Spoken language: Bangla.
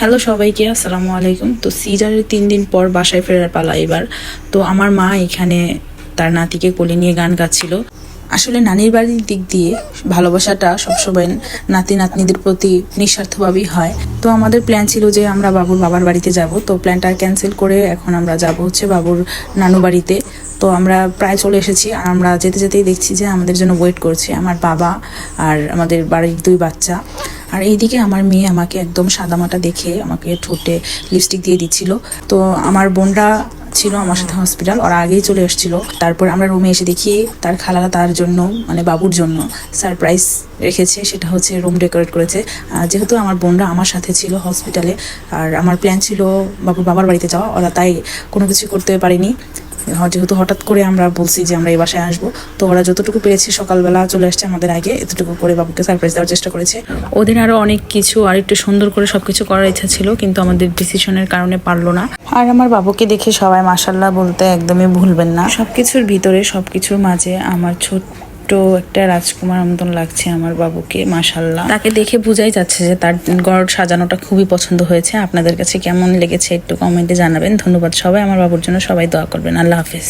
হ্যালো সবাইকে, আসসালামু আলাইকুম। তো সিজারের 3 দিন পর বাসায় ফেরার পালা এবার। তো আমার মা এখানে তার নাতিকে কোলে নিয়ে গান গাচ্ছিল। আসলে নানির বাড়ির দিক দিয়ে ভালোবাসাটা সবসময় নাতি নাতনিদের প্রতি নিঃস্বার্থভাবেই হয়। তো আমাদের প্ল্যান ছিল যে আমরা বাবুর বাবার বাড়িতে যাব, তো প্ল্যানটা ক্যান্সেল করে এখন আমরা যাব হচ্ছে বাবুর নানু বাড়িতে। তো আমরা প্রায় চলে এসেছি, আর আমরা যেতে যেতেই দেখছি যে আমাদের জন্য ওয়েট করছে আমার বাবা আর আমাদের বাড়ির 2 বাচ্চা। আর এইদিকে আমার মেয়ে আমাকে একদম সাদামাটা দেখে আমাকে ঠোঁটে লিপস্টিক দিয়ে দিচ্ছিল। তো আমার বোনরা ছিল আমার সাথে হসপিটাল, ওরা আগেই চলে এসেছিল। তারপর আমরা রুমে এসে দেখি তার খালা তার জন্য মানে বাবুর জন্য সারপ্রাইজ রেখেছে, সেটা হচ্ছে রুম ডেকোরেট করেছে। যেহেতু আমার বোনরা আমার সাথে ছিল হসপিটালে আর আমার প্ল্যান ছিল বাবুর বাবার বাড়িতে যাওয়া, ওরা তাই কোনো কিছু করতে পারেনি। যেহেতু হঠাৎ করে আমরা বলছি যে আমরা এই বাসায় আসবো, তো ওরা যতটুকু পেরেছে সকালবেলা চলে আসছে আমাদের আগে, এতটুকু করে বাবুকে সারপ্রাইজ দেওয়ার চেষ্টা করেছে। ওদের আরো অনেক কিছু আর একটু সুন্দর করে সবকিছু করার ইচ্ছা ছিল, কিন্তু আমাদের ডিসিশনের কারণে পারলো না। আর আমার বাবুকে দেখে সবাই মাশাআল্লাহ বলতে একদমই ভুলবেন না। সবকিছুর ভিতরে সবকিছুর মাঝে আমার ছোট্ট একটা রাজকুমার মতন লাগছে আমার বাবুকে, মাশাআল্লাহ। তাকে দেখে বোঝাই যাচ্ছে যে তার ঘর সাজানোটা খুবই পছন্দ হয়েছে। আপনাদের কাছে কেমন লেগেছে একটু কমেন্টে জানাবেন। ধন্যবাদ সবাই, আমার বাবুর জন্য সবাই দোয়া করবেন। আল্লাহ হাফেজ।